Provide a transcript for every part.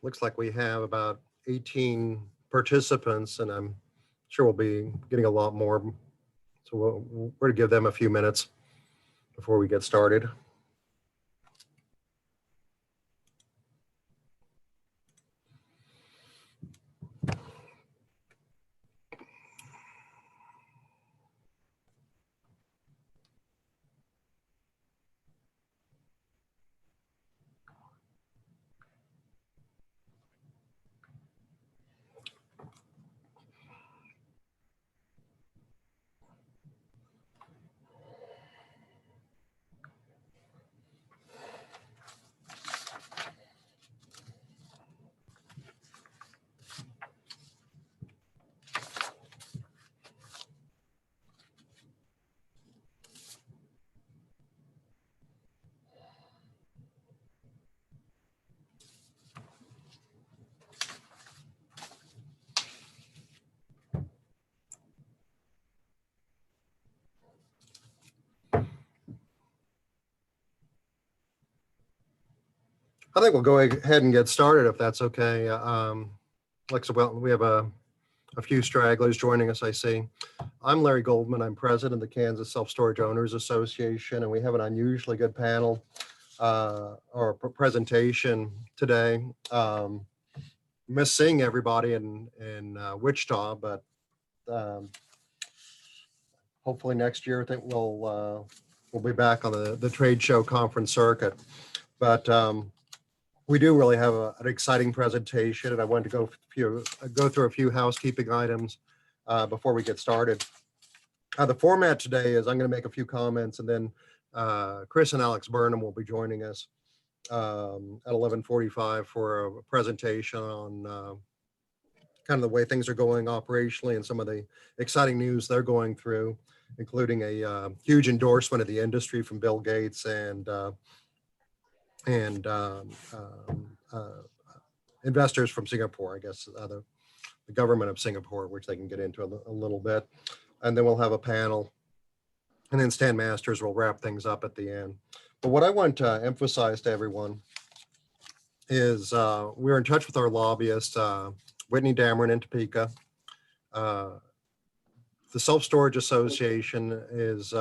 Looks like we have about 18 participants, and I'm sure we'll be getting a lot more. So we're to give them a few minutes before we get started. I think we'll go ahead and get started if that's okay. We have a few stragglers joining us, I see. I'm Larry Goldman. I'm president of the Kansas Self-Storage Owners Association, and we have an unusually good panel or presentation today. Miss seeing everybody in Wichita, but hopefully next year I think we'll be back on the trade show conference circuit. But we do really have an exciting presentation, and I wanted to go through a few housekeeping items before we get started. The format today is I'm going to make a few comments, and then Chris and Alex Burnam will be joining us at 11:45 for a presentation on kind of the way things are going operationally and some of the exciting news they're going through, including a huge endorsement of the industry from Bill Gates and investors from Singapore, I guess, the government of Singapore, which they can get into a little bit. And then we'll have a panel. And then Stan Masters will wrap things up at the end. But what I want to emphasize to everyone is we're in touch with our lobbyist, Whitney Dameron in Topeka. The Self-Storage Association is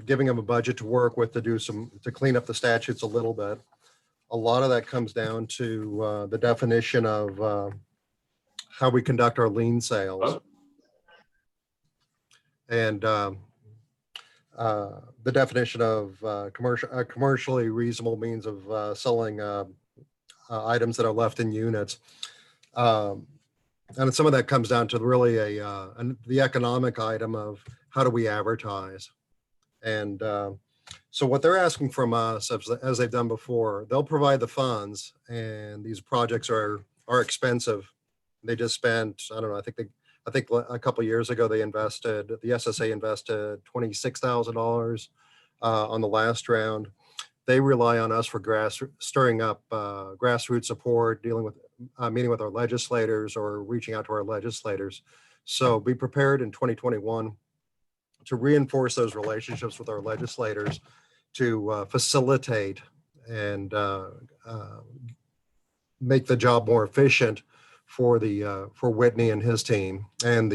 giving them a budget to work with to clean up the statutes a little bit. A lot of that comes down to the definition of how we conduct our lien sales. And the definition of commercially reasonable means of selling items that are left in units. And some of that comes down to really the economic item of how do we advertise. And so what they're asking from us, as they've done before, they'll provide the funds, and these projects are expensive. They just spent, I don't know, I think a couple of years ago, the SSA invested $26,000 on the last round. They rely on us for stirring up grassroots support, dealing with meeting with our legislators or reaching out to our legislators. So be prepared in 2021 to reinforce those relationships with our legislators to facilitate and make the job more efficient for Whitney and his team and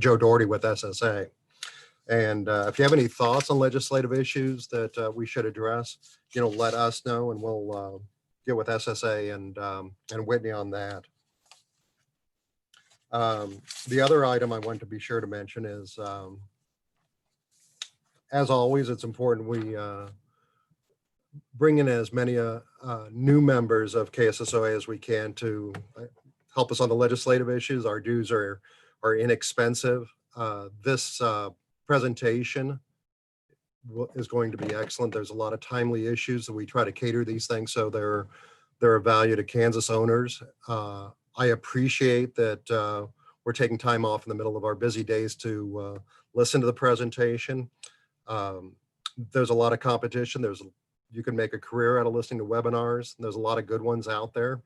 Joe Doherty with SSA. And if you have any thoughts on legislative issues that we should address, let us know, and we'll get with SSA and Whitney on that. The other item I want to be sure to mention is, as always, it's important we bring in as many new members of KSSOA as we can to help us on the legislative issues. Our dues are inexpensive. This presentation is going to be excellent. There's a lot of timely issues that we try to cater these things so they're of value to Kansas owners. I appreciate that we're taking time off in the middle of our busy days to listen to the presentation. There's a lot of competition. You can make a career out of listening to webinars. There's a lot of good ones out there.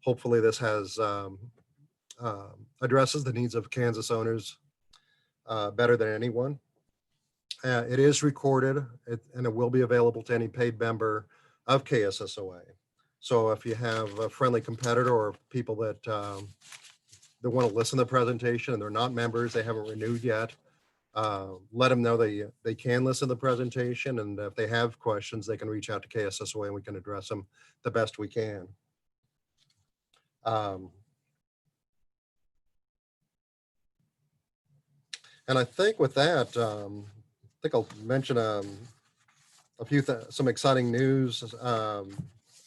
Hopefully this addresses the needs of Kansas owners better than anyone. It is recorded and it will be available to any paid member of KSSOA. So if you have a friendly competitor or people that want to listen to the presentation and they're not members, they haven't renewed yet, let them know they can listen to the presentation, and if they have questions, they can reach out to KSSOA and we can address them the best we can. And I think with that, I think I'll mention some exciting news, a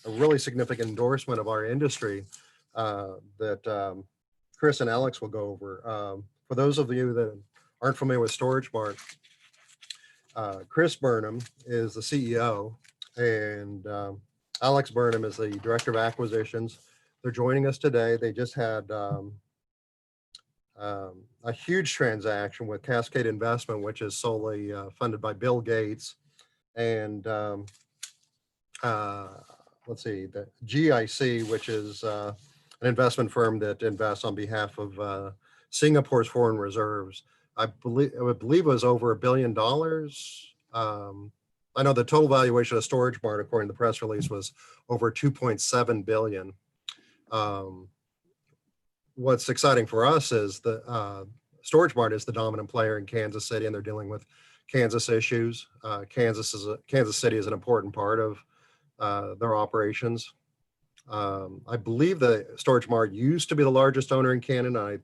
really significant endorsement of our industry that Chris and Alex will go over. For those of you that aren't familiar with StorageMart, Chris Burnam is the CEO, and Alex Burnam is the Director of Acquisitions. They're joining us today. They just had a huge transaction with Cascade Investment, which is solely funded by Bill Gates. And let's see, the GIC, which is an investment firm that invests on behalf of Singapore's foreign reserves. I believe it was over $1 billion. I know the total valuation of StorageMart, according to the press release, was over $2.7 billion. What's exciting for us is the StorageMart is the dominant player in Kansas City, and they're dealing with Kansas issues. Kansas City is an important part of their operations. I believe the StorageMart used to be the largest owner in Canada.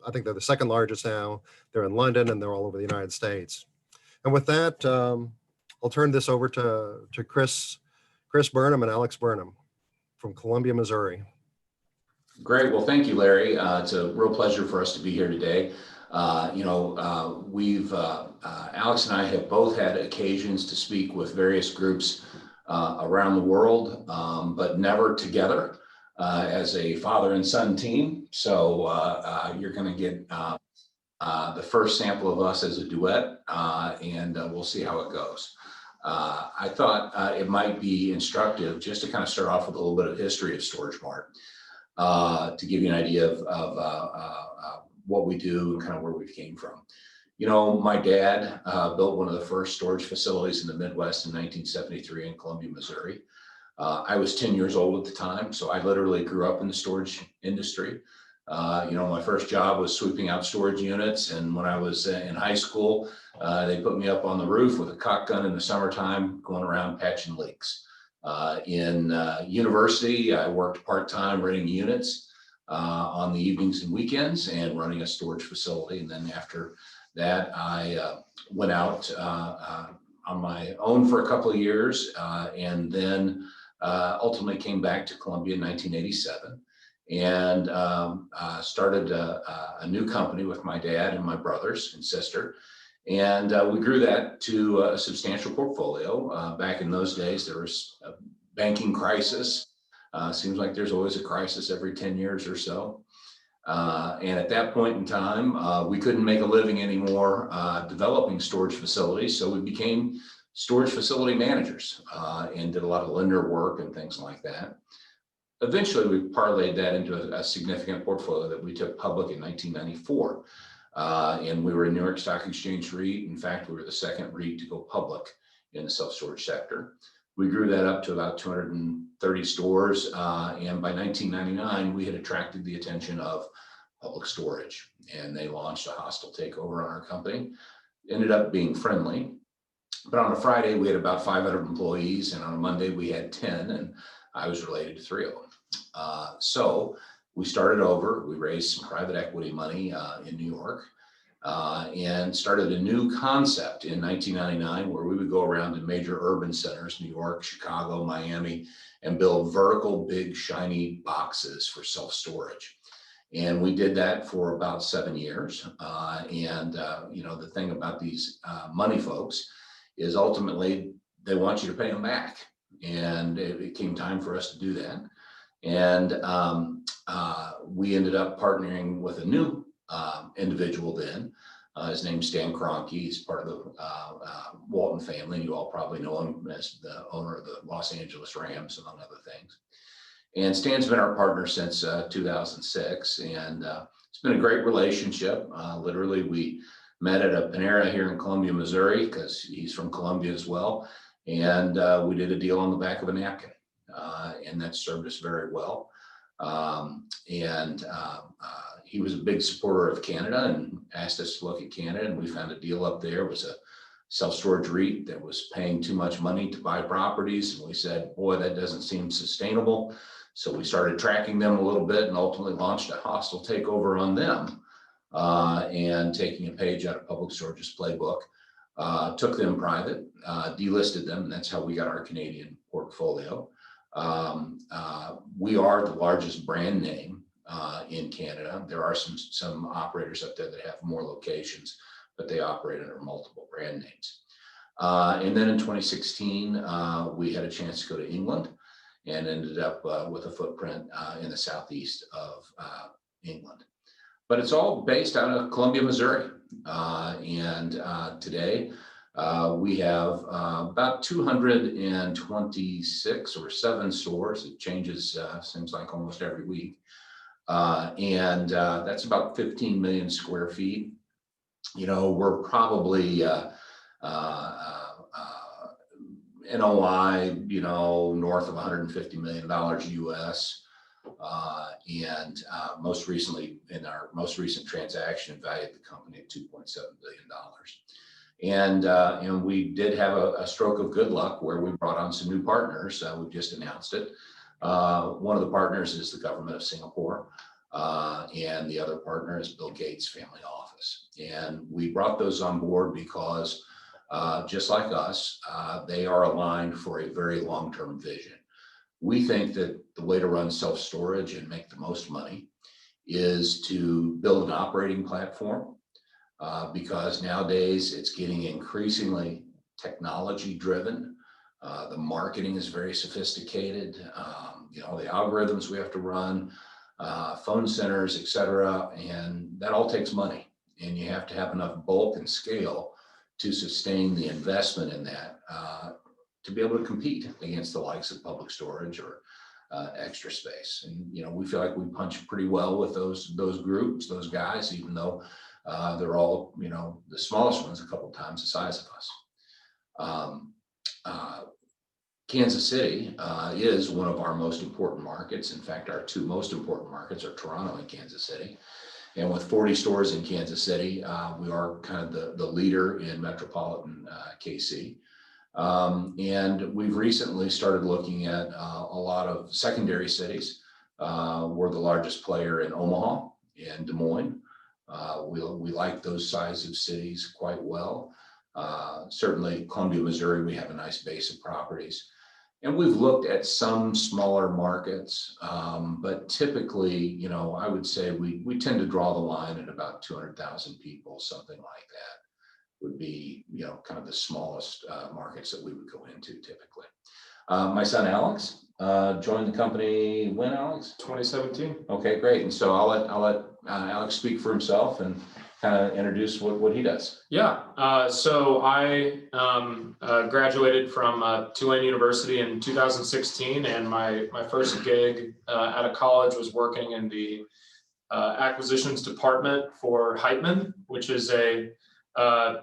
I think they're the second largest now. They're in London and they're all over the United States. And with that, I'll turn this over to Chris Burnam and Alex Burnam from Columbia, Missouri. Great. Well, thank you, Larry. It's a real pleasure for us to be here today. Alex and I have both had occasions to speak with various groups around the world, but never together as a father and son team. So you're going to get the first sample of us as a duet, and we'll see how it goes. I thought it might be instructive just to kind of start off with a little bit of history of StorageMart. To give you an idea of what we do and kind of where we came from. You know, my dad built one of the first storage facilities in the Midwest in 1973 in Columbia, Missouri. I was 10 years old at the time, so I literally grew up in the storage industry. My first job was sweeping out storage units, and when I was in high school, they put me up on the roof with a caulk gun in the summertime, going around patching leaks. In university, I worked part-time renting units on the evenings and weekends and running a storage facility. And then after that, I went out on my own for a couple of years and then ultimately came back to Columbia in 1987 and started a new company with my dad and my brothers and sister. And we grew that to a substantial portfolio. Back in those days, there was a banking crisis. Seems like there's always a crisis every 10 years or so. And at that point in time, we couldn't make a living anymore developing storage facilities. So we became storage facility managers and did a lot of lender work and things like that. Eventually, we parlayed that into a significant portfolio that we took public in 1994. And we were a New York Stock Exchange REIT. In fact, we were the second REIT to go public in the self-storage sector. We grew that up to about 230 stores. And by 1999, we had attracted the attention of Public Storage. And they launched a hostile takeover on our company. Ended up being friendly. But on a Friday, we had about 500 employees. And on a Monday, we had 10. And I was related to 3 of them. So we started over, we raised some private equity money in New York and started a new concept in 1999 where we would go around to major urban centers, New York, Chicago, Miami, and build vertical, big, shiny boxes for self-storage. And we did that for about 7 years. The thing about these money folks is ultimately they want you to pay them back. And it came time for us to do that. And we ended up partnering with a new individual then. His name's Stan Kroenke. He's part of the Walton family. You all probably know him as the owner of the Los Angeles Rams, among other things. And Stan's been our partner since 2006. And it's been a great relationship. Literally, we met at a Panera here in Columbia, Missouri, because he's from Columbia as well. And we did a deal on the back of a napkin, and that served us very well. He was a big supporter of Canada and asked us to look at Canada, and we found a deal up there. It was a self-storage REIT that was paying too much money to buy properties. And we said, boy, that doesn't seem sustainable. So we started tracking them a little bit and ultimately launched a hostile takeover on them, and taking a page out of Public Storage's playbook, took them private, delisted them, and that's how we got our Canadian portfolio. We are the largest brand name in Canada. There are some operators up there that have more locations, but they operate under multiple brand names. And then in 2016, we had a chance to go to England and ended up with a footprint in the southeast of England. But it's all based out of Columbia, Missouri. Today we have about 226 or 7 stores. It changes, seems like almost every week. That's about 15 million square feet. You know, we're probably NOI, you know, north of $150 million US. Most recently, in our most recent transaction, valued the company at $2.7 billion. And we did have a stroke of good luck where we brought on some new partners. We've just announced it. One of the partners is the government of Singapore, and the other partner is Bill Gates' family office. And we brought those on board because, just like us, they are aligned for a very long-term vision. We think that the way to run self-storage and make the most money is to build an operating platform, because nowadays it's getting increasingly technology driven. The marketing is very sophisticated. You know, the algorithms we have to run, phone centers, et cetera, and that all takes money. And you have to have enough bulk and scale to sustain the investment in that, to be able to compete against the likes of Public Storage or Extra Space. And, you know, we feel like we punch pretty well with those groups, those guys, even though they're all, you know, the smallest ones a couple of times the size of us. Kansas City is one of our most important markets. In fact, our 2 most important markets are Toronto and Kansas City. And with 40 stores in Kansas City, we are kind of the leader in metropolitan KC. And we've recently started looking at a lot of secondary cities. We're the largest player in Omaha and Des Moines. We like those size of cities quite well. Certainly Columbia, Missouri, we have a nice base of properties. And we've looked at some smaller markets, but typically, you know, I would say we tend to draw the line at about 200,000 people, something like that would be, you know, kind of the smallest markets that we would go into typically. My son, Alex, joined the company when, Alex? 2017. Okay, great. And so I'll let Alex speak for himself and kind of introduce what he does. Yeah, so I graduated from Tulane University in 2016, and my first gig out of college was working in the acquisitions department for Heitman, which is for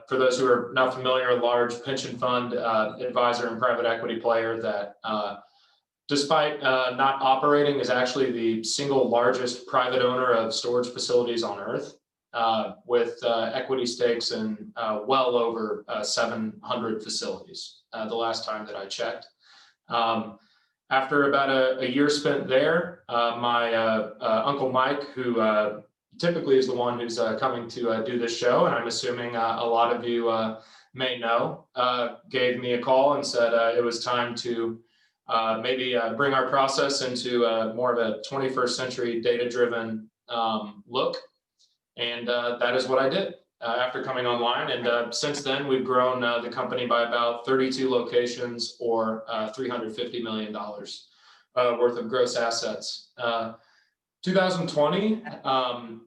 those who are not familiar, a large pension fund advisor and private equity player that, despite not operating, is actually the single largest private owner of storage facilities on earth, with equity stakes in well over 700 facilities the last time that I checked. After about a year spent there, my Uncle Mike, who typically is the one who's coming to do this show, and I'm assuming a lot of you may know, gave me a call and said it was time to maybe bring our process into more of a 21st century data-driven look. And that is what I did after coming online. And since then, we've grown the company by about 32 locations, or $350 million worth of gross assets. 2020,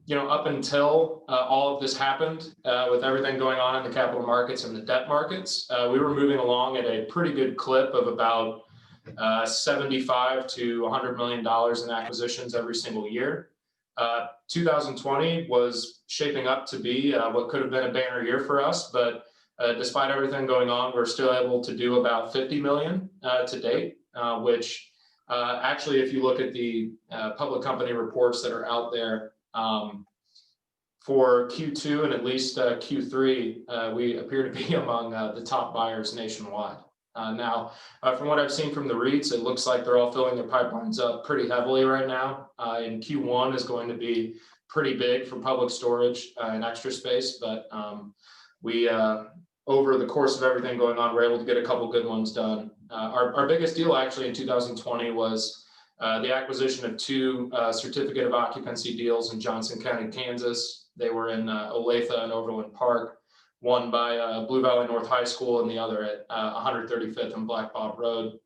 you know, up until all of this happened, with everything going on in the capital markets and the debt markets, we were moving along at a pretty good clip of about $75 to $100 million in acquisitions every single year. 2020 was shaping up to be what could have been a banner year for us, but despite everything going on, we're still able to do about 50 million to date, which actually, if you look at the public company reports that are out there, for Q2 and at least Q3, we appear to be among the top buyers nationwide. Now, from what I've seen from the REITs, it looks like they're all filling their pipelines up pretty heavily right now. And Q1 is going to be pretty big for public storage and extra space, but we, over the course of everything going on, we're able to get a couple good ones done. Our biggest deal actually in 2020 was the acquisition of 2 certificate of occupancy deals in Johnson County, Kansas. They were in Olathe and Overland Park, one by Blue Valley North High School and the other at 135th and Black Bob Road.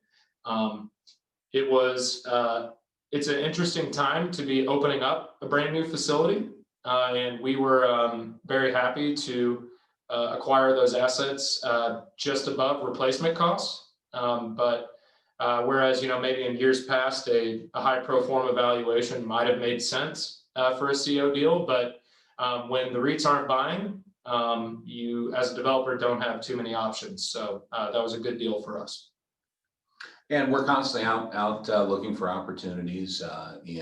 It's an interesting time to be opening up a brand new facility, and we were very happy to acquire those assets just above replacement costs. But whereas, maybe in years past, a high pro forma valuation might have made sense for a CO deal, but when the REITs aren't buying, you as a developer don't have too many options. So that was a good deal for us. And we're constantly out looking for opportunities, we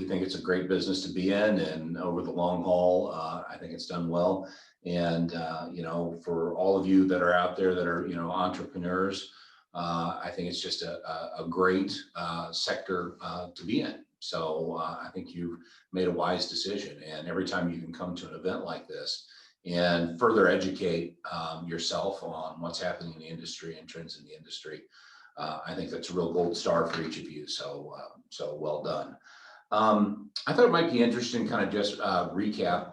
think it's a great business to be in, and over the long haul, I think it's done well. And for all of you that are out there that are entrepreneurs, I think it's just a great sector to be in. So I think you've made a wise decision, and every time you can come to an event like this and further educate yourself on what's happening in the industry and trends in the industry, I think that's a real gold star for each of you. So well done. I thought it might be interesting, kind of just recap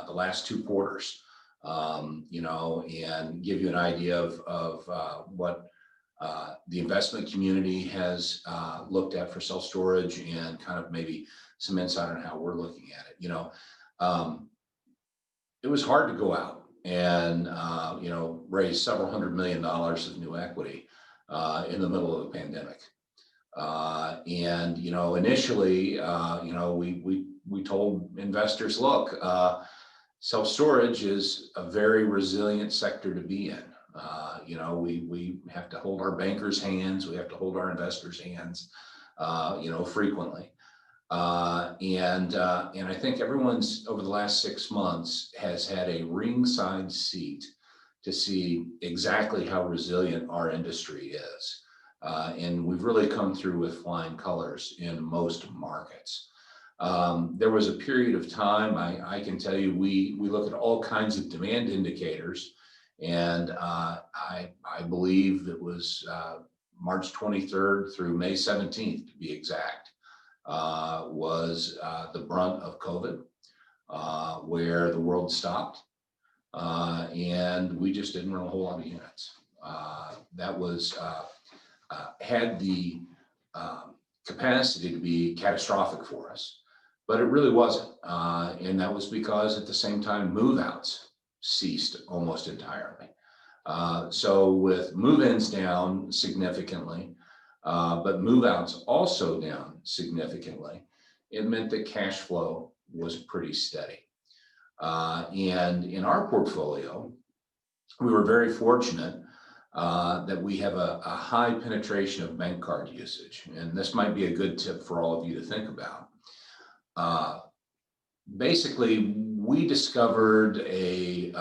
the last 2 quarters, and give you an idea of what the investment community has looked at for self-storage, and kind of maybe some insight on how we're looking at it. It was hard to go out and raise several $100 million of new equity in the middle of a pandemic. Initially, we told investors, look, self-storage is a very resilient sector to be in. We have to hold our bankers' hands, we have to hold our investors' hands, frequently. And I think everyone's over the last 6 months has had a ringside seat to see exactly how resilient our industry is. And we've really come through with flying colors in most markets. There was a period of time, I can tell you, we look at all kinds of demand indicators, and I believe it was March 23rd through May 17th, to be exact, was the brunt of COVID, where the world stopped, and we just didn't run a whole lot of units. That was had the capacity to be catastrophic for us, but it really wasn't. And that was because at the same time, move-outs ceased almost entirely. So with move-ins down significantly, but move-outs also down significantly, it meant that cash flow was pretty steady. And in our portfolio, we were very fortunate that we have a high penetration of bank card usage. And this might be a good tip for all of you to think about. Basically, we discovered a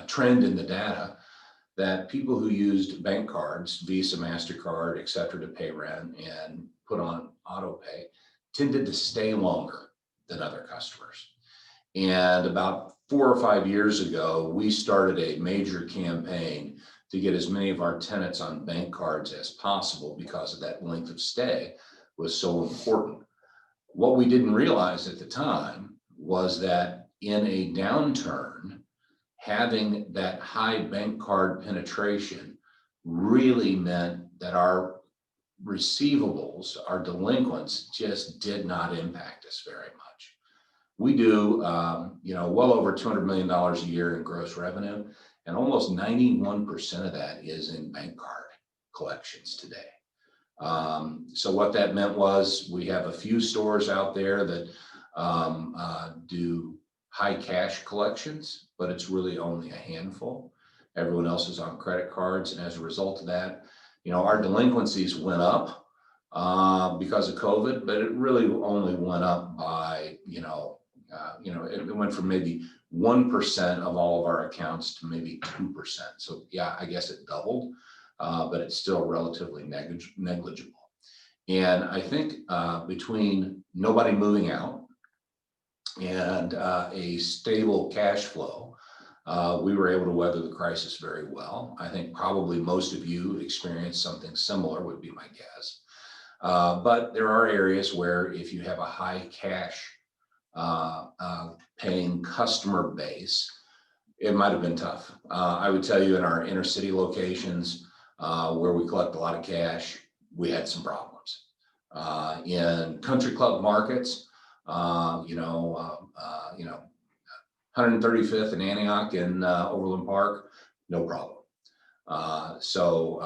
trend in the data that people who used bank cards, Visa, MasterCard, et cetera, to pay rent and put on auto pay tended to stay longer than other customers. And about 4 or 5 years ago, we started a major campaign to get as many of our tenants on bank cards as possible, because of that length of stay was so important. What we didn't realize at the time was that in a downturn, having that high bank card penetration really meant that our receivables, our delinquents, just did not impact us very much. We do, well over $200 million a year in gross revenue, and almost 91% of that is in bank card collections today. So what that meant was we have a few stores out there that do high cash collections, but it's really only a handful. Everyone else is on credit cards, and as a result of that, our delinquencies went up because of COVID, but it really only went up by, it went from maybe 1% of all of our accounts to maybe 2%. So yeah, I guess it doubled, but it's still relatively negligible. And I think between nobody moving out and a stable cash flow, we were able to weather the crisis very well. I think probably most of you experienced something similar, would be my guess. But there are areas where if you have a high cash paying customer base, it might have been tough. I would tell you in our inner city locations where we collect a lot of cash, we had some problems. In country club markets, 135th and Antioch in Overland Park, no problem. So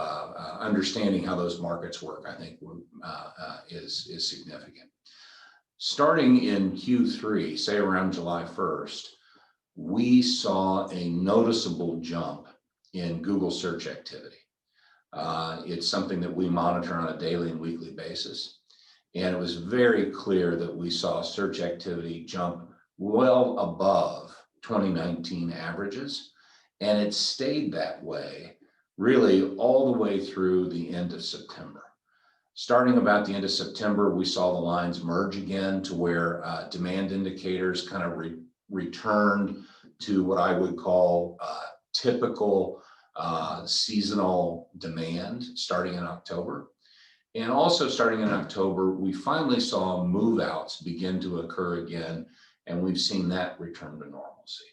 understanding how those markets work, I think is significant. Starting in Q3, say around July 1st, we saw a noticeable jump in Google search activity. It's something that we monitor on a daily and weekly basis. And it was very clear that we saw search activity jump well above 2019 averages. And it stayed that way really all the way through the end of September. Starting about the end of September, we saw the lines merge again to where demand indicators kind of returned to what I would call typical seasonal demand starting in October. And also starting in October, we finally saw move-outs begin to occur again, and we've seen that return to normalcy.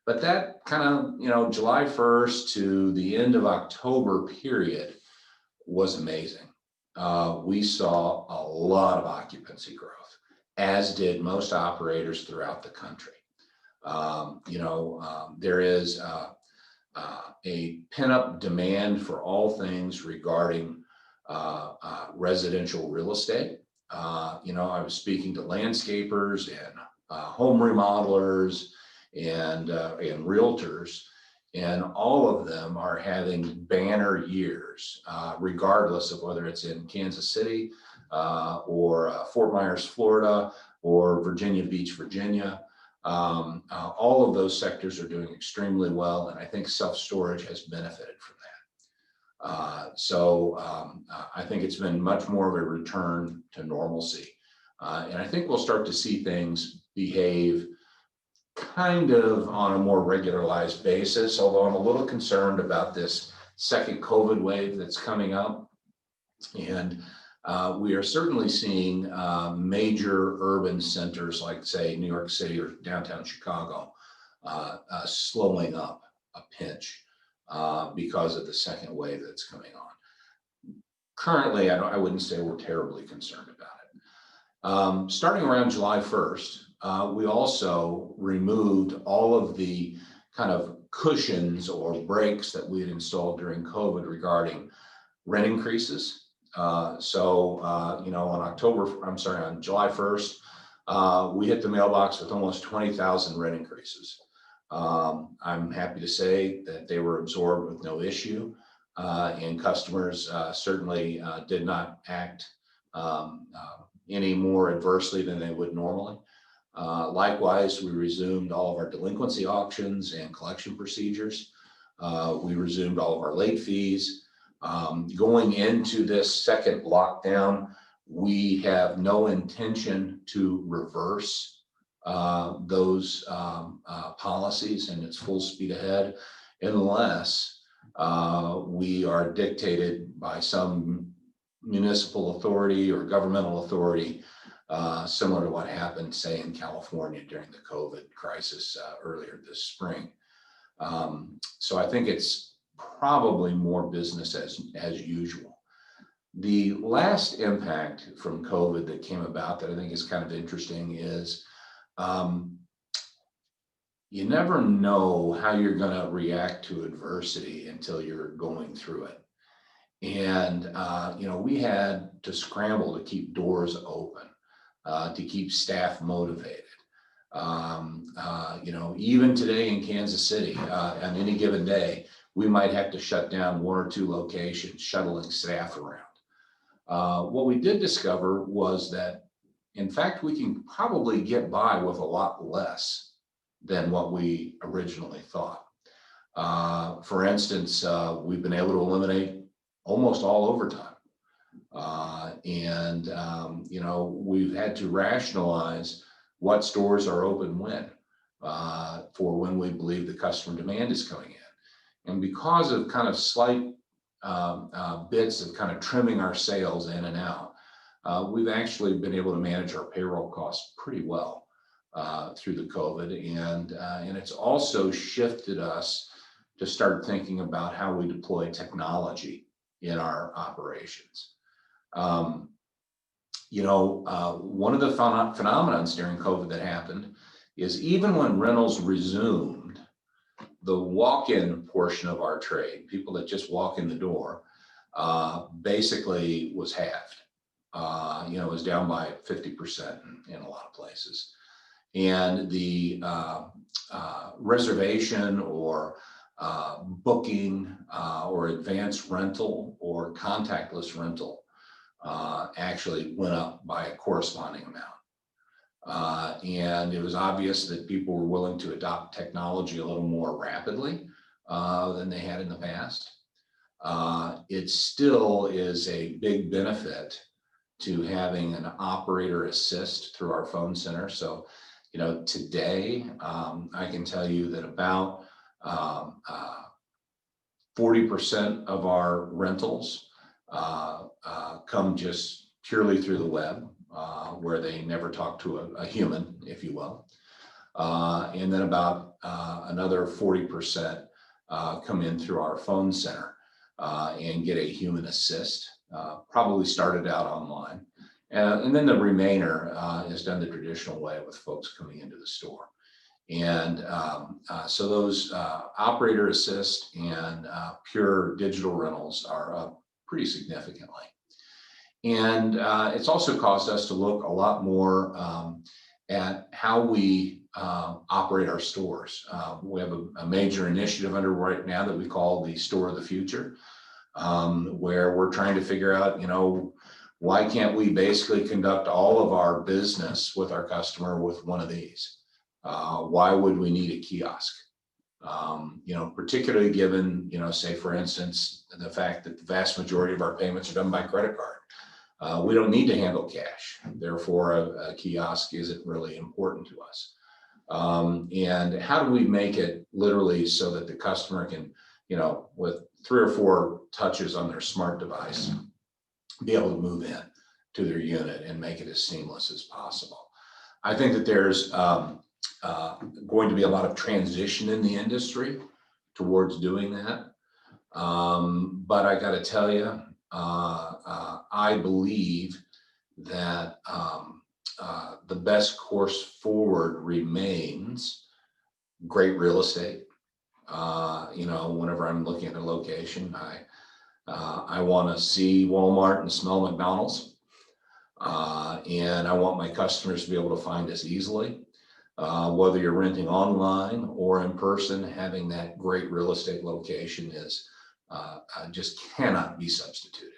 But that kind of, July 1st to the end of October period was amazing. We saw a lot of occupancy growth, as did most operators throughout the country. There is a pent-up demand for all things regarding residential real estate. I was speaking to landscapers and home remodelers and realtors, and all of them are having banner years, regardless of whether it's in Kansas City or Fort Myers, Florida, or Virginia Beach, Virginia. All of those sectors are doing extremely well, and I think self-storage has benefited from that. So I think it's been much more of a return to normalcy. And I think we'll start to see things behave kind of on a more regularized basis, although I'm a little concerned about this second COVID wave that's coming up. And we are certainly seeing major urban centers like, say, New York City or downtown Chicago slowing up a pinch because of the second wave that's coming on. Currently, I wouldn't say we're terribly concerned about it. Starting around July 1st, we also removed all of the kind of cushions or brakes that we had installed during COVID regarding rent increases. On July 1st, we hit the mailbox with almost 20,000 rent increases. I'm happy to say that they were absorbed with no issue, and customers certainly did not act any more adversely than they would normally. Likewise, we resumed all of our delinquency auctions and collection procedures. We resumed all of our late fees. Going into this second lockdown, we have no intention to reverse those policies, and it's full speed ahead unless we are dictated by some municipal authority or governmental authority, similar to what happened, say, in California during the COVID crisis earlier this spring. So I think it's probably more business as usual. The last impact from COVID that came about that I think is kind of interesting is you never know how you're going to react to adversity until you're going through it. And, we had to scramble to keep doors open, to keep staff motivated. Even today in Kansas City, on any given day, we might have to shut down 1 or 2 locations, shuttling staff around. What we did discover was that, in fact, we can probably get by with a lot less than what we originally thought. For instance, we've been able to eliminate almost all overtime. We've had to rationalize what stores are open when, for when we believe the customer demand is coming in. And because of kind of slight bits of kind of trimming our sales in and out, we've actually been able to manage our payroll costs pretty well through the COVID. And it's also shifted us to start thinking about how we deploy technology in our operations. One of the phenomenons during COVID that happened is even when rentals resumed, the walk-in portion of our trade, people that just walk in the door, basically was halved. It was down by 50% in a lot of places. And the reservation or booking or advanced rental or contactless rental actually went up by a corresponding amount. And it was obvious that people were willing to adopt technology a little more rapidly than they had in the past. It still is a big benefit to having an operator assist through our phone center. So, today I can tell you that about 40% of our rentals come just purely through the web, where they never talk to a human, if you will. And then about another 40% come in through our phone center and get a human assist, probably started out online. And then the remainder is done the traditional way with folks coming into the store. And so those operator assist and pure digital rentals are up pretty significantly. And it's also caused us to look a lot more at how we operate our stores. We have a major initiative under right now that we call the Store of the Future, where we're trying to figure out, why can't we basically conduct all of our business with our customer with one of these? Why would we need a kiosk? Particularly given, say for instance, the fact that the vast majority of our payments are done by credit card. We don't need to handle cash. Therefore, a kiosk isn't really important to us. And how do we make it literally so that the customer can, with 3 or 4 touches on their smart device, be able to move in to their unit and make it as seamless as possible? I think that there's going to be a lot of transition in the industry towards doing that. But I got to tell you, I believe that the best course forward remains great real estate. Whenever I'm looking at a location, I want to see Walmart and smell McDonald's. And I want my customers to be able to find us easily. Whether you're renting online or in person, having that great real estate location is just cannot be substituted.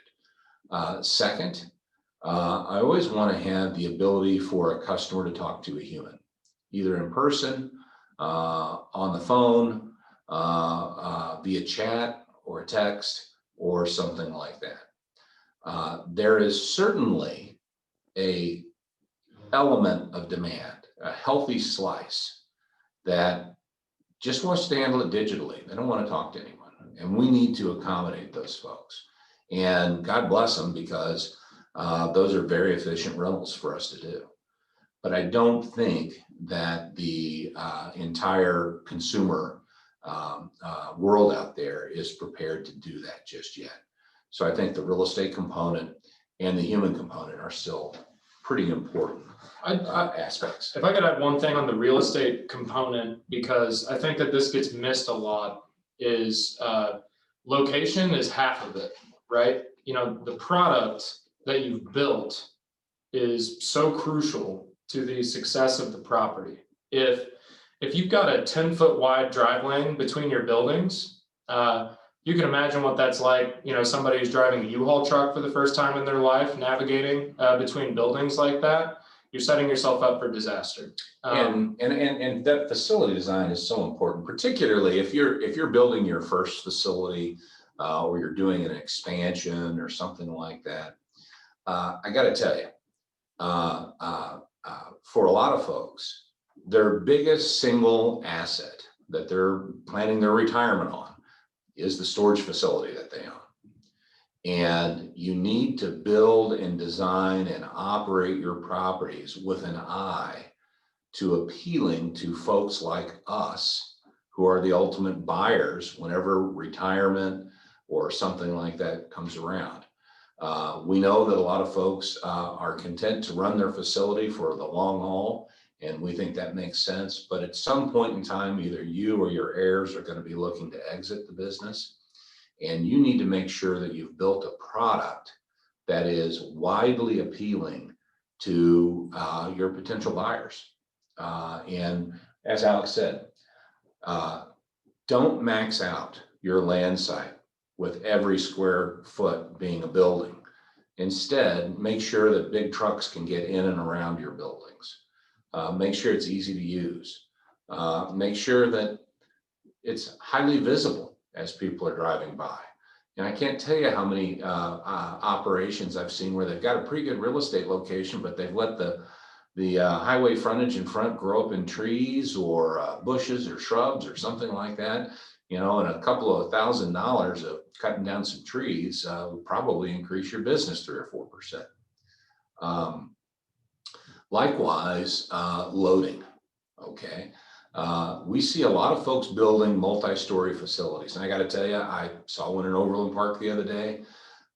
Second, I always want to have the ability for a customer to talk to a human, either in person, on the phone, via chat or a text or something like that. There is certainly a element of demand, a healthy slice that just wants to handle it digitally. They don't want to talk to anyone. And we need to accommodate those folks. And God bless them, because those are very efficient rentals for us to do. But I don't think that the entire consumer world out there is prepared to do that just yet. So I think the real estate component and the human component are still pretty important aspects. If I could add one thing on the real estate component, because I think that this gets missed a lot, is location is half of it, right? The product that you've built is so crucial to the success of the property. If you've got a 10-foot wide drive lane between your buildings, you can imagine what that's like. Somebody who's driving a U-Haul truck for the first time in their life, navigating between buildings like that, you're setting yourself up for disaster. And that facility design is so important, particularly if you're building your first facility or you're doing an expansion or something like that. I got to tell you, for a lot of folks, their biggest single asset that they're planning their retirement on is the storage facility that they own. And you need to build and design and operate your properties with an eye to appealing to folks like us, who are the ultimate buyers whenever retirement or something like that comes around. We know that a lot of folks are content to run their facility for the long haul, and we think that makes sense. But at some point in time, either you or your heirs are going to be looking to exit the business, and you need to make sure that you've built a product that is widely appealing to your potential buyers. And as Alex said, don't max out your land site with every square foot being a building. Instead, make sure that big trucks can get in and around your buildings. Make sure it's easy to use. Make sure that it's highly visible as people are driving by. And I can't tell you how many operations I've seen where they've got a pretty good real estate location, but they've let the highway frontage in front grow up in trees or bushes or shrubs or something like that. And a couple of $1,000 of cutting down some trees would probably increase your business 3 or 4%. Likewise, loading. Okay. We see a lot of folks building multi-story facilities. And I got to tell you, I saw one in Overland Park the other day.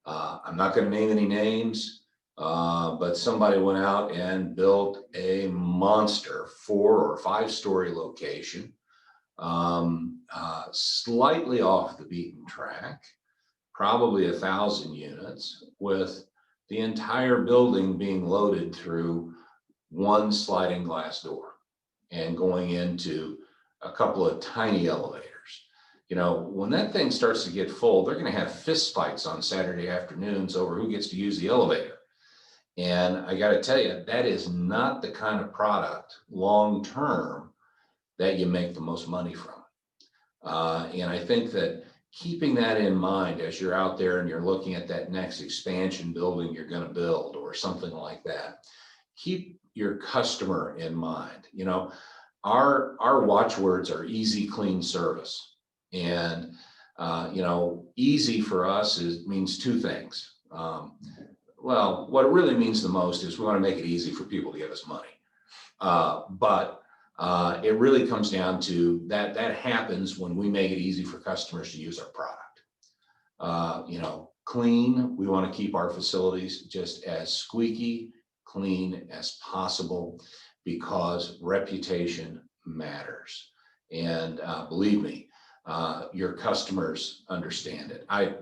I'm not going to name any names, but somebody went out and built a monster 4 or 5-story location, slightly off the beaten track, probably 1,000 units, with the entire building being loaded through one sliding glass door and going into a couple of tiny elevators. When that thing starts to get full, they're going to have fist fights on Saturday afternoons over who gets to use the elevator. And I got to tell you, that is not the kind of product long-term that you make the most money from. And I think that keeping that in mind as you're out there and you're looking at that next expansion building you're going to build or something like that, keep your customer in mind. Our watchwords are easy, clean service. And, easy for us means 2 things. Well, what it really means the most is we want to make it easy for people to give us money. But it really comes down to that happens when we make it easy for customers to use our product. Clean, we want to keep our facilities just as squeaky clean as possible because reputation matters. And believe me, your customers understand it. I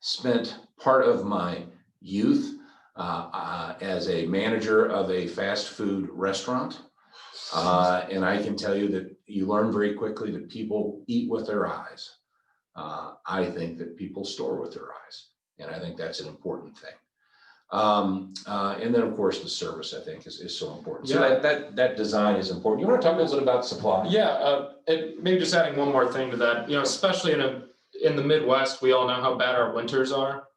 spent part of my youth as a manager of a fast food restaurant. And I can tell you that you learn very quickly that people eat with their eyes. I think that people store with their eyes. And I think that's an important thing. And then, of course, the service, I think, is so important. So that design is important. You want to talk a little bit about supply? Yeah, and maybe just adding one more thing to that. Especially in the Midwest, we all know how bad our winters are.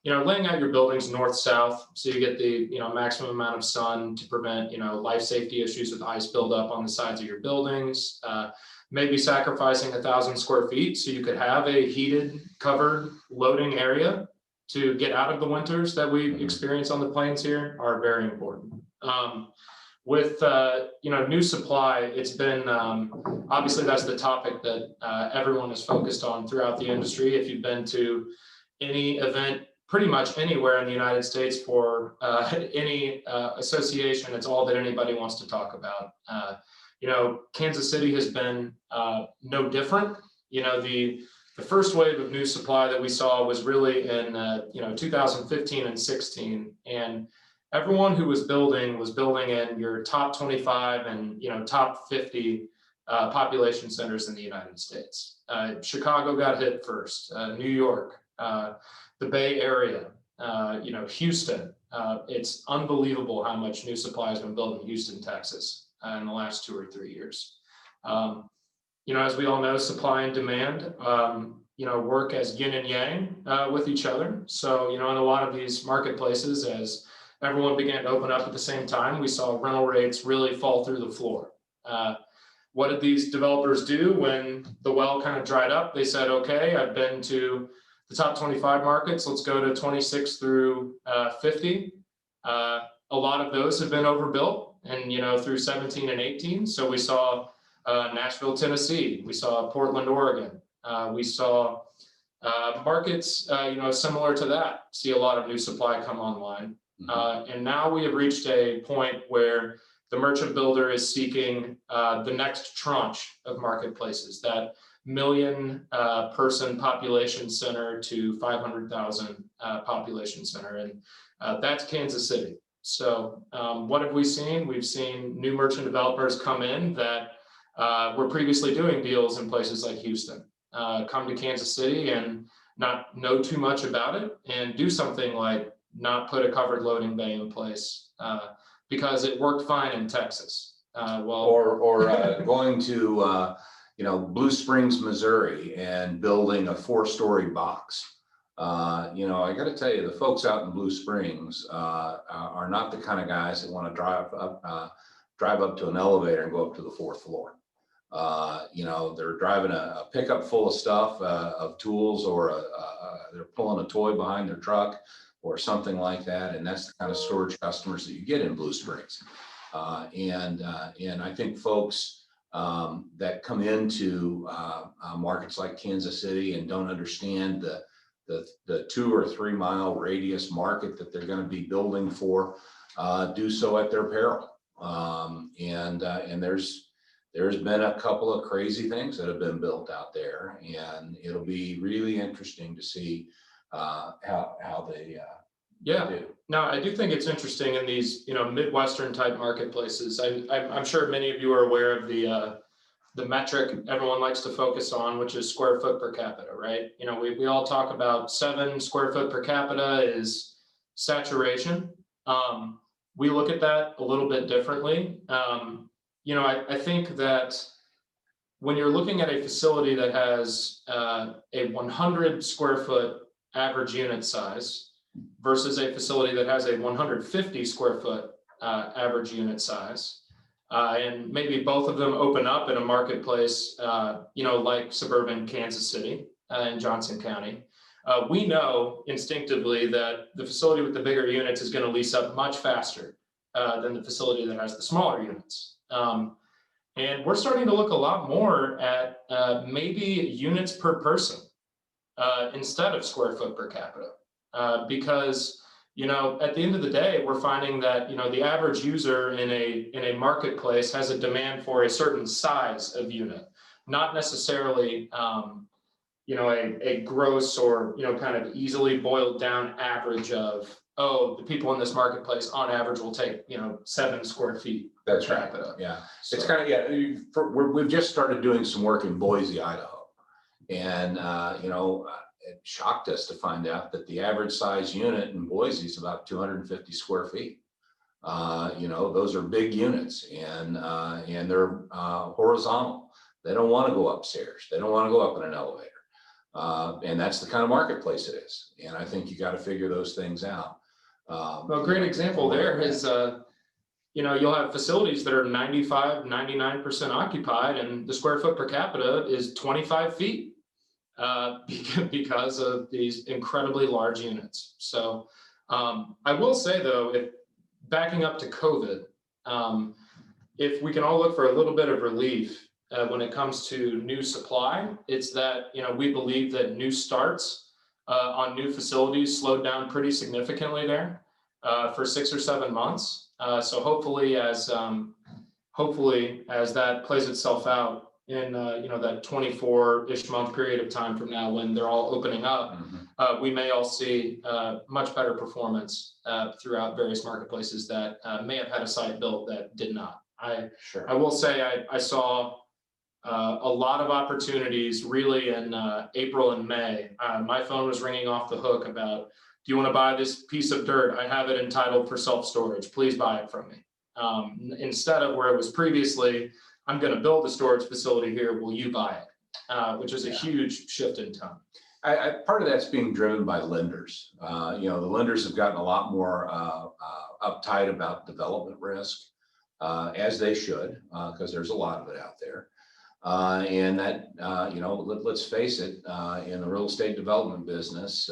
Laying out your buildings north-south so you get the maximum amount of sun to prevent life safety issues with ice buildup on the sides of your buildings. Maybe sacrificing 1,000 square feet so you could have a heated, covered loading area to get out of the winters that we experience on the plains here are very important. With new supply, it's been obviously that's the topic that everyone is focused on throughout the industry. If you've been to any event pretty much anywhere in the United States for any association, it's all that anybody wants to talk about. Kansas City has been no different. The first wave of new supply that we saw was really in 2015 and 16, and everyone who was building in your top 25 and top 50 population centers in the United States. Chicago got hit first, New York, the Bay Area, Houston. It's unbelievable how much new supply has been built in Houston, Texas in the last 2 or 3 years. As we all know, supply and demand, work as yin and yang with each other. So, in a lot of these marketplaces, as everyone began to open up at the same time, we saw rental rates really fall through the floor. What did these developers do when the well kind of dried up? They said, okay, I've been to the top 25 markets. Let's go to 26 through 50. A lot of those have been overbuilt and, through 17 and 18. So we saw Nashville, Tennessee. We saw Portland, Oregon. We saw markets, similar to that, see a lot of new supply come online. And now we have reached a point where the merchant builder is seeking the next tranche of marketplaces, that million person population center to 500,000 population center. And that's Kansas City. So what have we seen? We've seen new merchant developers come in that were previously doing deals in places like Houston, come to Kansas City and not know too much about it and do something like not put a covered loading bay in place because it worked fine in Texas. Or going to Blue Springs, Missouri, and building a 4-story box. I got to tell you, the folks out in Blue Springs are not the kind of guys that want to drive up to an elevator and go up to the 4th floor. They're driving a pickup full of stuff, of tools, or they're pulling a toy behind their truck or something like that. And that's the kind of storage customers that you get in Blue Springs. And I think folks that come into markets like Kansas City and don't understand the 2 or 3 mile radius market that they're going to be building for do so at their peril. And there's been a couple of crazy things that have been built out there, and it'll be really interesting to see how they do. No, I do think it's interesting in these Midwestern type marketplaces. I'm sure many of you are aware of the metric everyone likes to focus on, which is square foot per capita, right? We all talk about 7 square foot per capita is saturation. We look at that a little bit differently. I think that when you're looking at a facility that has a 100 square foot average unit size versus a facility that has a 150 square foot average unit size, and maybe both of them open up in a marketplace, like suburban Kansas City in Johnson County, we know instinctively that the facility with the bigger units is going to lease up much faster than the facility that has the smaller units. And we're starting to look a lot more at maybe units per person instead of square foot per capita, because at the end of the day, we're finding that the average user in a marketplace has a demand for a certain size of unit, not necessarily a gross or kind of easily boiled down average of, oh, the people in this marketplace on average will take 7 square feet. That's right. Yeah, so it's kind of we've just started doing some work in Boise, Idaho, and it shocked us to find out that the average size unit in Boise is about 250 square feet. Those are big units, and they're horizontal. They don't want to go upstairs. They don't want to go up in an elevator. And that's the kind of marketplace it is. And I think you got to figure those things out. Well, a great example there is, you'll have facilities that are 95, 99% occupied, and the square foot per capita is 25 feet because of these incredibly large units. So I will say, though, if backing up to COVID, if we can all look for a little bit of relief when it comes to new supply, it's that, we believe that new starts on new facilities slowed down pretty significantly there for 6 or 7 months. So hopefully as that plays itself out in that 24-ish month period of time from now, when they're all opening up, we may all see much better performance throughout various marketplaces that may have had a site built that did not. Sure. I will say I saw a lot of opportunities really in April and May. My phone was ringing off the hook about, do you want to buy this piece of dirt? I have it entitled for self-storage. Please buy it from me. Instead of where it was previously, I'm going to build a storage facility here. Will you buy it? Which is a huge shift in tone. Part of that's being driven by lenders. The lenders have gotten a lot more uptight about development risk, as they should, because there's a lot of it out there. And that, let's face it, in the real estate development business,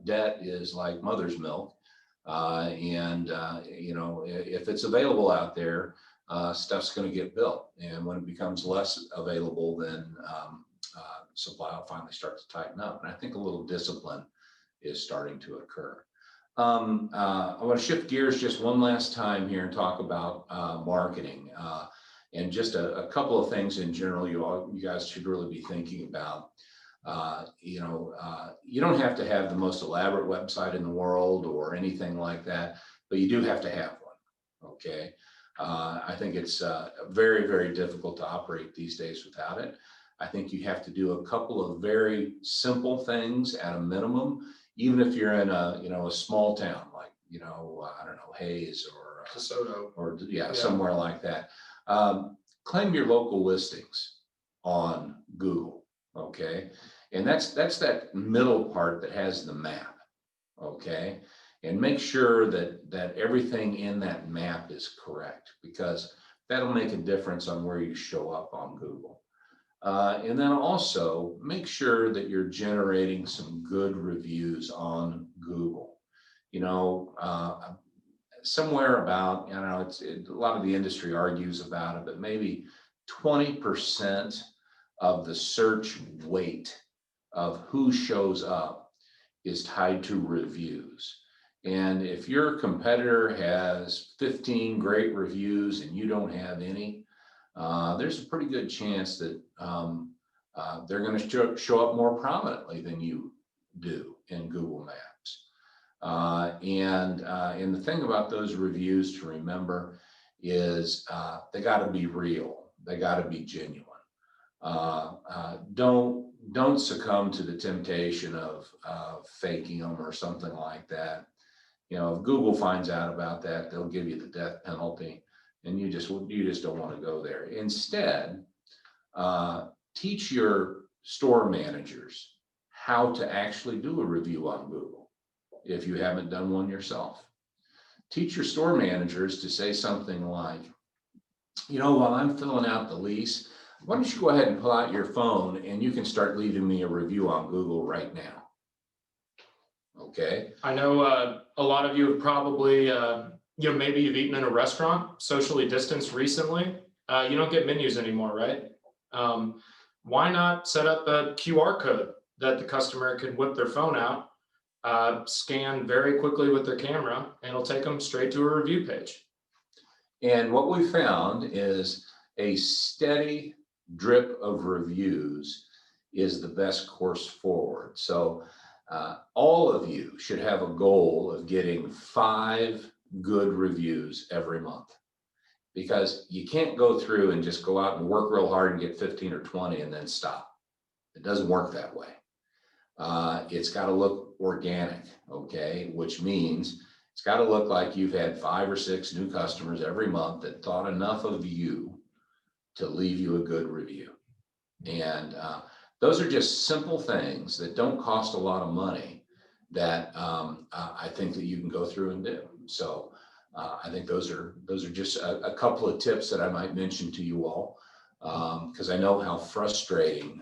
debt is like mother's milk. If it's available out there, stuff's going to get built. And when it becomes less available, then supply will finally start to tighten up. And I think a little discipline is starting to occur. I want to shift gears just one last time here and talk about marketing. And just a couple of things in general, you guys should really be thinking about. You don't have to have the most elaborate website in the world or anything like that, but you do have to have one. Okay. I think it's very, very difficult to operate these days without it. I think you have to do a couple of very simple things at a minimum, even if you're in a small town like, I don't know, Hayes or DeSoto. or somewhere like that. Claim your local listings on Google, okay? And that's that middle part that has the map, okay? And make sure that everything in that map is correct, because that'll make a difference on where you show up on Google. And then also make sure that you're generating some good reviews on Google. Somewhere about, a lot of the industry argues about it, but maybe 20% of the search weight of who shows up is tied to reviews. And if your competitor has 15 great reviews and you don't have any, there's a pretty good chance that they're going to show up more prominently than you do in Google Maps. And the thing about those reviews to remember is they got to be real. They got to be genuine. Don't succumb to the temptation of faking them or something like that. If Google finds out about that, they'll give you the death penalty, and you just don't want to go there. Instead, teach your store managers how to actually do a review on Google if you haven't done one yourself. Teach your store managers to say something like, while I'm filling out the lease, why don't you go ahead and pull out your phone and you can start leaving me a review on Google right now. Okay. I know a lot of you have probably, maybe you've eaten in a restaurant, socially distanced recently. You don't get menus anymore, right? Why not set up a QR code that the customer can whip their phone out, scan very quickly with their camera, and it'll take them straight to a review page. And what we found is a steady drip of reviews is the best course forward. So all of you should have a goal of getting 5 good reviews every month, because you can't go through and just go out and work real hard and get 15 or 20 and then stop. It doesn't work that way. It's got to look organic, okay? Which means it's got to look like you've had 5 or 6 new customers every month that thought enough of you to leave you a good review. And those are just simple things that don't cost a lot of money that I think that you can go through and do. So I think those are just a couple of tips that I might mention to you all, because I know how frustrating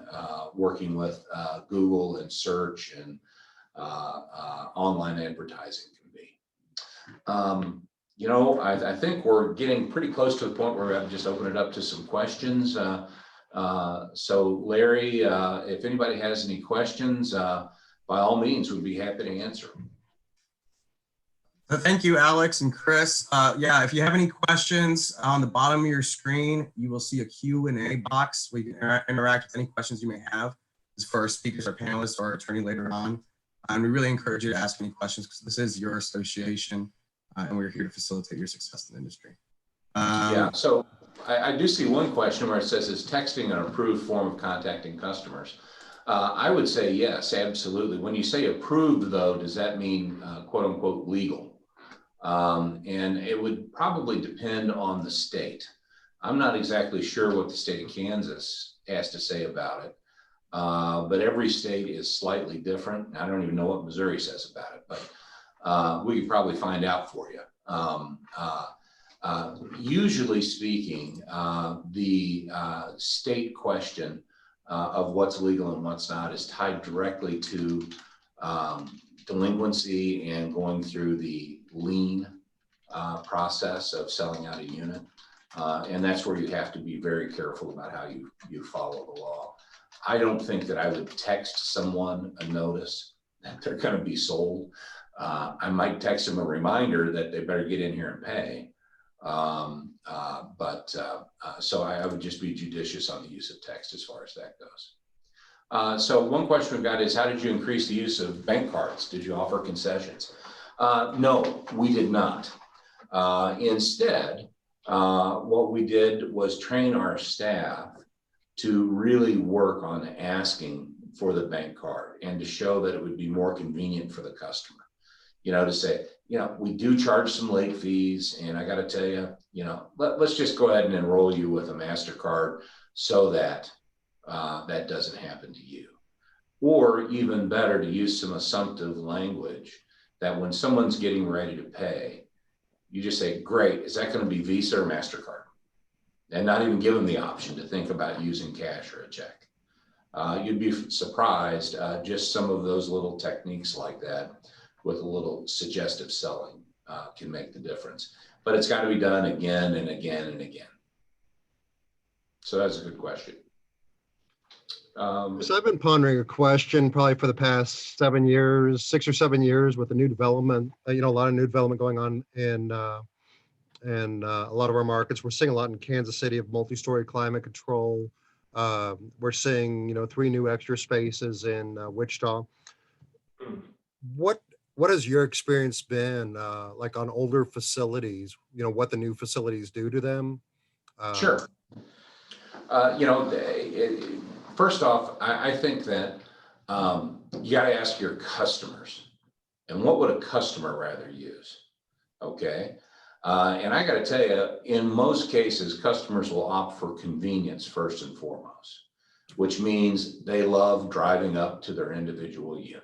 working with Google and search and online advertising can be. I think we're getting pretty close to the point where I've just opened it up to some questions. So Larry, if anybody has any questions, by all means, we'd be happy to answer. Thank you, Alex and Chris. If you have any questions, on the bottom of your screen, you will see a Q&A box where you can interact with any questions you may have. This is for our speakers, our panelists, or our attorney later on. And we really encourage you to ask any questions because this is your association and we're here to facilitate your success in the industry. Yeah, so I do see one question where it says, is texting an approved form of contacting customers? I would say yes, absolutely. When you say approved, though, does that mean quote unquote legal? And it would probably depend on the state. I'm not exactly sure what the state of Kansas has to say about it, but every state is slightly different. I don't even know what Missouri says about it, but we could probably find out for you. Usually speaking, the state question of what's legal and what's not is tied directly to delinquency and going through the lien process of selling out a unit. And that's where you have to be very careful about how you follow the law. I don't think that I would text someone a notice that they're going to be sold. I might text them a reminder that they better get in here and pay. So I would just be judicious on the use of text as far as that goes. So one question we've got is, how did you increase the use of bank cards? Did you offer concessions? No, we did not. Instead, what we did was train our staff to really work on asking for the bank card and to show that it would be more convenient for the customer. You know, to say, you know, we do charge some late fees, and I got to tell you, you know, let's just go ahead and enroll you with a MasterCard so that that doesn't happen to you. Or even better, to use some assumptive language that when someone's getting ready to pay, you just say, great, is that going to be Visa or MasterCard? And not even give them the option to think about using cash or a check. You'd be surprised, just some of those little techniques like that with a little suggestive selling can make the difference. But it's got to be done again and again and again. So that's a good question. So I've been pondering a question probably for the past 7 years, 6 or 7 years with the new development, a lot of new development going on in a lot of our markets. We're seeing a lot in Kansas City of multi-story climate control. We're seeing, 3 new extra spaces in Wichita. What has your experience been like on older facilities, what the new facilities do to them? Sure. First off, I think that you got to ask your customers, and what would a customer rather use? Okay. And I got to tell you, in most cases, customers will opt for convenience first and foremost, which means they love driving up to their individual unit.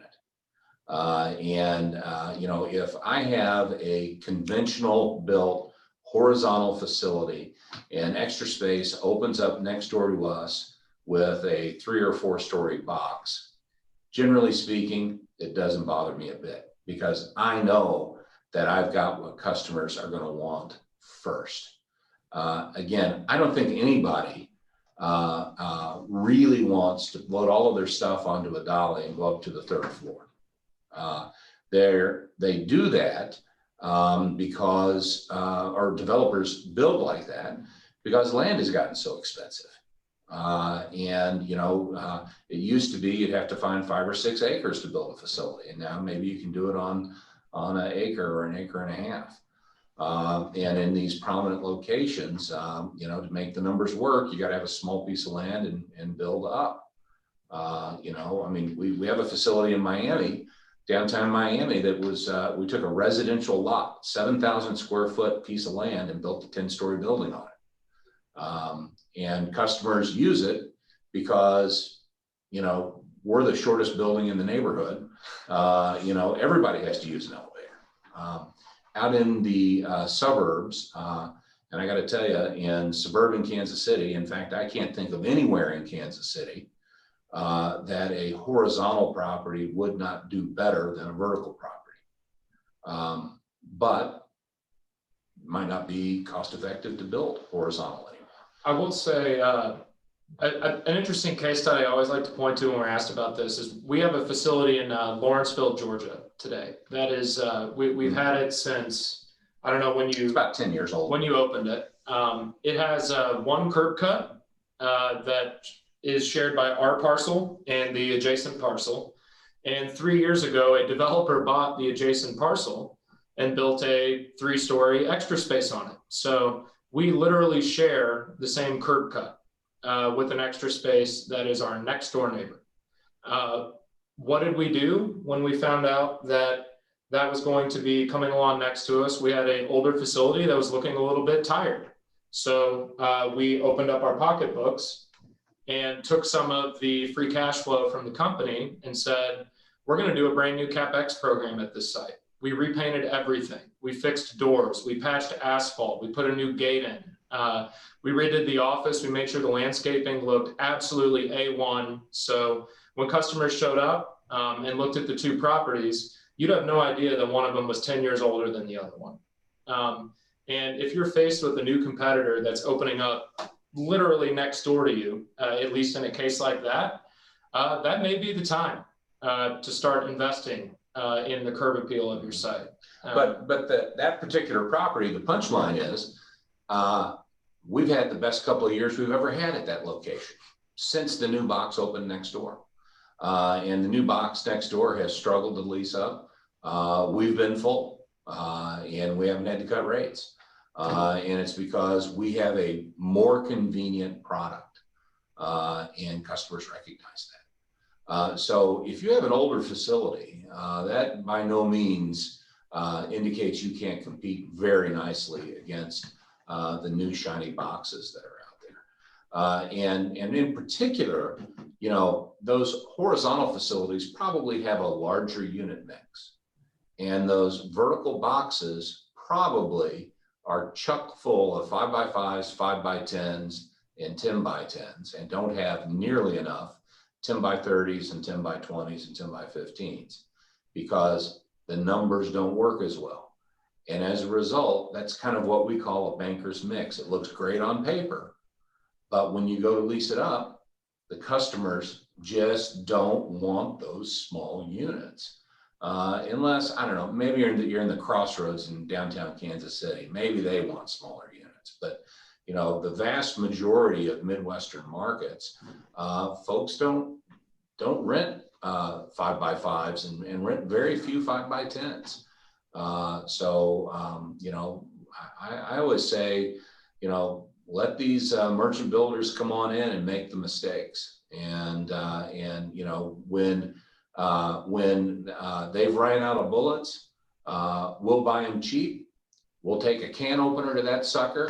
If I have a conventional built horizontal facility and Extra Space opens up next door to us with a 3 or 4 story box, generally speaking, it doesn't bother me a bit because I know that I've got what customers are going to want first. Again, I don't think anybody really wants to load all of their stuff onto a dolly and go up to the 3rd floor. They do that because our developers build like that because land has gotten so expensive. It used to be you'd have to find 5 or 6 acres to build a facility, and now maybe you can do it on an acre or an acre and a half. And in these prominent locations, to make the numbers work, you got to have a small piece of land and build up. We have a facility in Miami, downtown Miami, that was, we took a residential lot, 7,000 square foot piece of land, and built a 10-story building on it. And customers use it because, we're the shortest building in the neighborhood. Everybody has to use an elevator. Out in the suburbs, and I got to tell you, in suburban Kansas City, in fact, I can't think of anywhere in Kansas City that a horizontal property would not do better than a vertical property. But it might not be cost effective to build horizontally. I will say an interesting case study I always like to point to when we're asked about this is we have a facility in Lawrenceville, Georgia today. That is, we've had it since, I don't know when you— It's about 10 years old. When you opened it. It has 1 curb cut that is shared by our parcel and the adjacent parcel. And 3 years ago, a developer bought the adjacent parcel and built a 3-story extra space on it. So we literally share the same curb cut with an extra space that is our next door neighbor. What did we do when we found out that that was going to be coming along next to us? We had an older facility that was looking a little bit tired. So we opened up our pocketbooks and took some of the free cash flow from the company and said, we're going to do a brand new CapEx program at this site. We repainted everything. We fixed doors. We patched asphalt. We put a new gate in. We redid the office. We made sure the landscaping looked absolutely A1. So when customers showed up and looked at the 2 properties, you'd have no idea that one of them was 10 years older than the other one. And if you're faced with a new competitor that's opening up literally next door to you, at least in a case like that, that may be the time to start investing in the curb appeal of your site. But that particular property, the punchline is, we've had the best couple of years we've ever had at that location since the new box opened next door. And the new box next door has struggled to lease up. We've been full and we haven't had to cut rates. And it's because we have a more convenient product and customers recognize that. So if you have an older facility, that by no means indicates you can't compete very nicely against the new shiny boxes that are out there. And in particular, you know, those horizontal facilities probably have a larger unit mix. And those vertical boxes probably are chock full of 5x5s, 5x10s, and 10x10s, and don't have nearly enough 10x30s and 10x20s and 10x15s because the numbers don't work as well. And as a result, that's kind of what we call a banker's mix. It looks great on paper, but when you go to lease it up, the customers just don't want those small units. Unless, I don't know, maybe you're in the crossroads in downtown Kansas City. Maybe they want smaller units, but you know, the vast majority of Midwestern markets, folks don't rent 5x5s and rent very few 5x10s. You know, I always say, you know, let these merchant builders come on in and make the mistakes. And you know, when they've ran out of bullets, we'll buy them cheap. We'll take a can opener to that sucker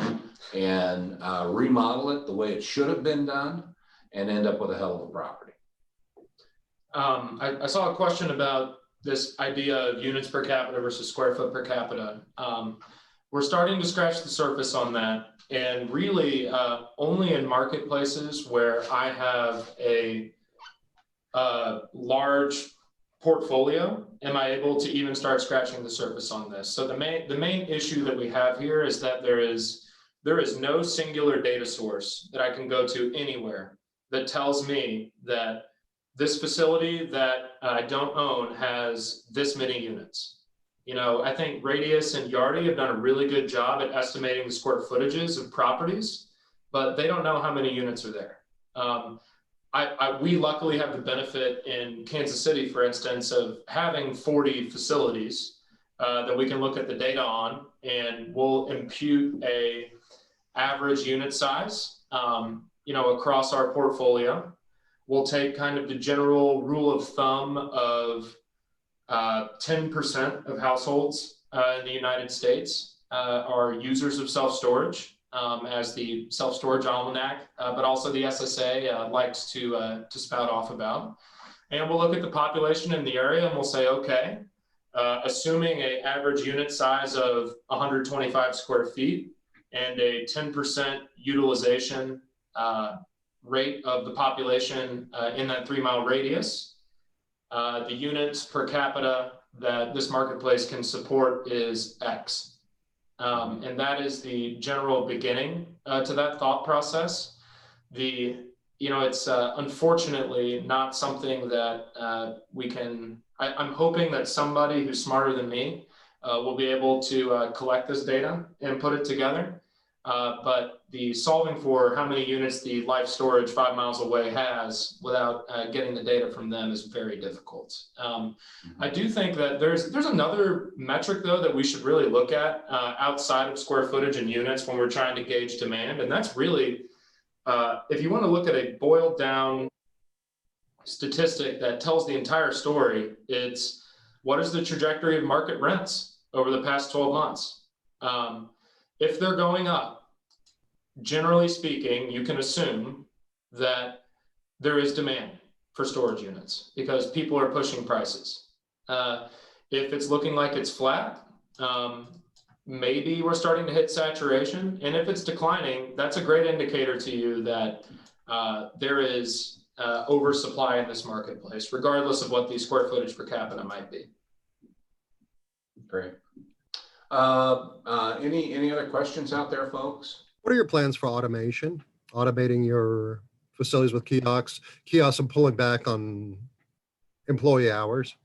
and remodel it the way it should have been done and end up with a hell of a property. I saw a question about this idea of units per capita versus square foot per capita. We're starting to scratch the surface on that. And really only in marketplaces where I have a large portfolio am I able to even start scratching the surface on this. So the main issue that we have here is that there is no singular data source that I can go to anywhere that tells me that this facility that I don't own has this many units. You know, I think Radius and Yardi have done a really good job at estimating the square footages of properties, but they don't know how many units are there. We luckily have the benefit in Kansas City, for instance, of having 40 facilities that we can look at the data on, and we'll impute a average unit size, you know, across our portfolio. We'll take kind of the general rule of thumb of 10% of households in the United States are users of self-storage, as the self-storage almanac, but also the SSA likes to spout off about. And we'll look at the population in the area and we'll say, okay, assuming an average unit size of 125 square feet and a 10% utilization rate of the population in that 3-mile radius, the units per capita that this marketplace can support is X. And that is the general beginning to that thought process. You know, it's unfortunately not something that we can, I'm hoping that somebody who's smarter than me will be able to collect this data and put it together. But the solving for how many units the Life Storage 5 miles away has without getting the data from them is very difficult. I do think that there's another metric though that we should really look at outside of square footage and units when we're trying to gauge demand, and that's really if you want to look at a boiled down statistic that tells the entire story, it's what is the trajectory of market rents over the past 12 months? If they're going up, generally speaking, you can assume that there is demand for storage units because people are pushing prices. If it's looking like it's flat, maybe we're starting to hit saturation. And if it's declining, that's a great indicator to you that there is oversupply in this marketplace, regardless of what the square footage per capita might be. Great. Any other questions out there, folks? What are your plans for automation? Automating your facilities with kiosks and pulling back on employee hours?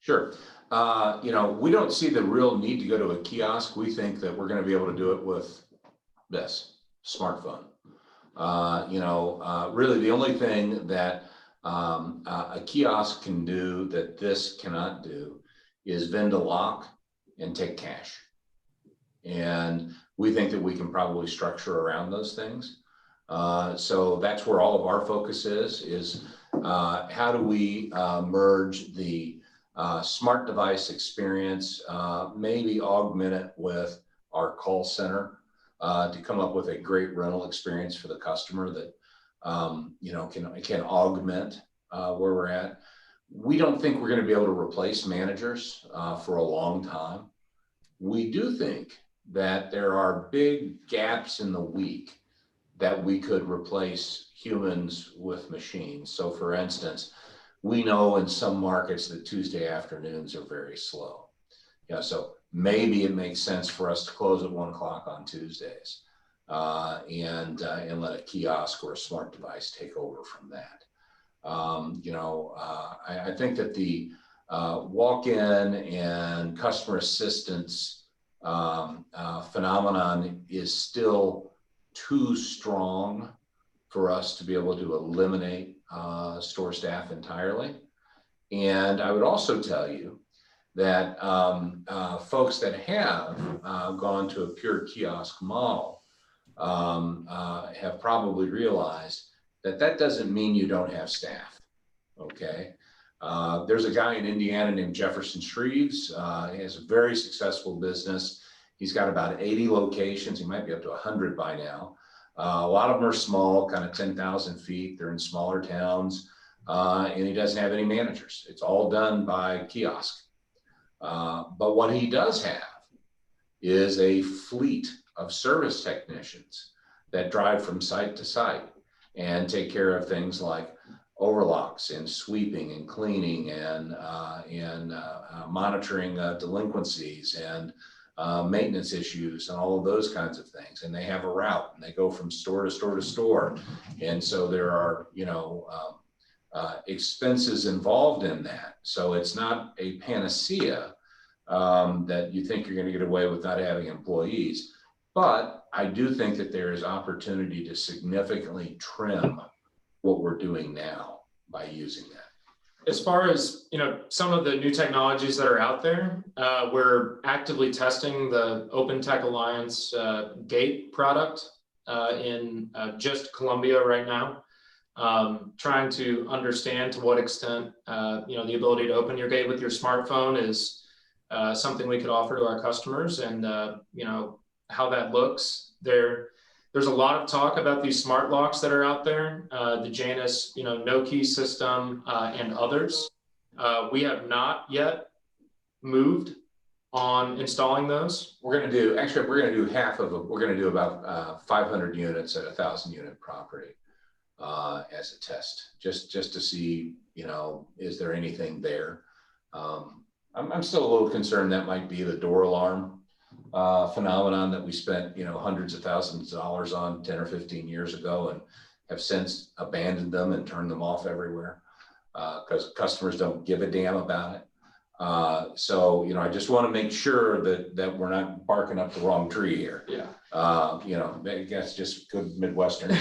Sure. We don't see the real need to go to a kiosk. We think that we're going to be able to do it with this smartphone. Really the only thing that a kiosk can do that this cannot do is vend a lock and take cash. And we think that we can probably structure around those things. So that's where all of our focus is how do we merge the smart device experience, maybe augment it with our call center to come up with a great rental experience for the customer that can augment where we're at. We don't think we're going to be able to replace managers for a long time. We do think that there are big gaps in the week that we could replace humans with machines. So for instance, we know in some markets that Tuesday afternoons are very slow. So maybe it makes sense for us to close at 1 o'clock on Tuesdays and let a kiosk or a smart device take over from that. I think that the walk-in and customer assistance phenomenon is still too strong for us to be able to eliminate store staff entirely. And I would also tell you that folks that have gone to a pure kiosk model have probably realized that that doesn't mean you don't have staff, okay? There's a guy in Indiana named Jefferson Shreves. He has a very successful business. He's got about 80 locations. He might be up to 100 by now. A lot of them are small, kind of 10,000 feet. They're in smaller towns, and he doesn't have any managers. It's all done by kiosk. But what he does have is a fleet of service technicians that drive from site to site and take care of things like overlocks and sweeping and cleaning and monitoring delinquencies and maintenance issues and all of those kinds of things. And they have a route and they go from store to store to store. And so there are, expenses involved in that. So it's not a panacea that you think you're going to get away with not having employees. But I do think that there is opportunity to significantly trim what we're doing now by using that. As far as some of the new technologies that are out there, we're actively testing the Open Tech Alliance gate product in just Columbia right now, trying to understand to what extent the ability to open your gate with your smartphone is something we could offer to our customers, and how that looks. There's a lot of talk about these smart locks that are out there, the Janus, no key system, and others. We have not yet moved on installing those. We're going to do half of them. We're going to do about 500 units at a 1,000 unit property as a test, just to see, is there anything there? I'm still a little concerned that might be the door alarm phenomenon that we spent hundreds of thousands of dollars on 10 or 15 years ago and have since abandoned them and turned them off everywhere because customers don't give a damn about it. So, I just want to make sure that we're not barking up the wrong tree here. Yeah. I guess just good Midwestern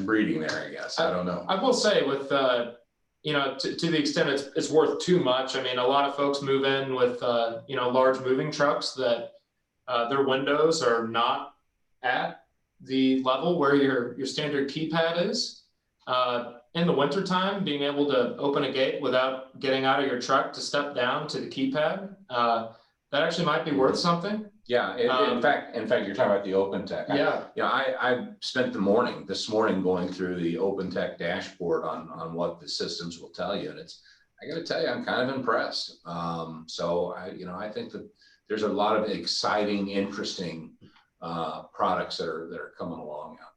breeding there, I guess. I don't know. I will say with, to the extent it's worth too much. I mean, a lot of folks move in with, large moving trucks that their windows are not at the level where your standard keypad is. In the wintertime, being able to open a gate without getting out of your truck to step down to the keypad, that actually might be worth something. Yeah, in fact, you're talking about the OpenTech. Yeah. I spent this morning going through the OpenTech dashboard on what the systems will tell you, and I got to tell you, I'm kind of impressed. So I think that there's a lot of exciting, interesting products that are coming along out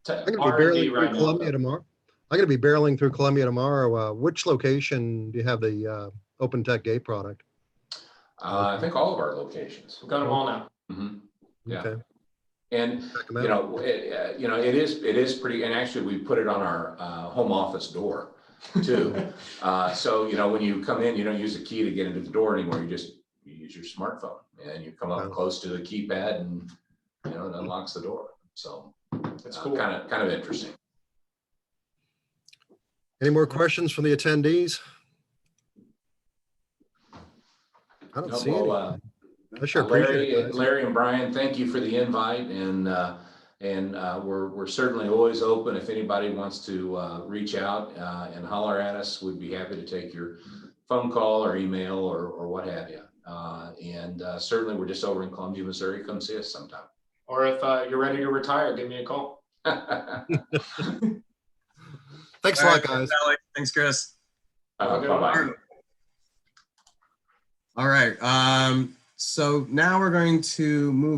there. I'm going to be barreling through Columbia tomorrow. I'm going to be barreling through Columbia tomorrow. Which location do you have the OpenTech Gate product? I think all of our locations. We've got them all now. Mm-hmm. Yeah. Okay. And it is pretty. And actually, we put it on our home office door too. So when you come in, you don't use a key to get into the door anymore. You use your smartphone, and you come up close to the keypad, and it unlocks the door. So That's cool. Kind of interesting. Any more questions from the attendees? I don't see any. I sure appreciate it. Larry and Brian, thank you for the invite, and we're certainly always open. If anybody wants to reach out and holler at us, we'd be happy to take your phone call or email or what have you. And certainly, we're just over in Columbia, Missouri. Come see us sometime. Or if you're ready to retire, give me a call. Thanks a lot, guys. Thanks, Chris. Bye-bye. All right. So now we're going to move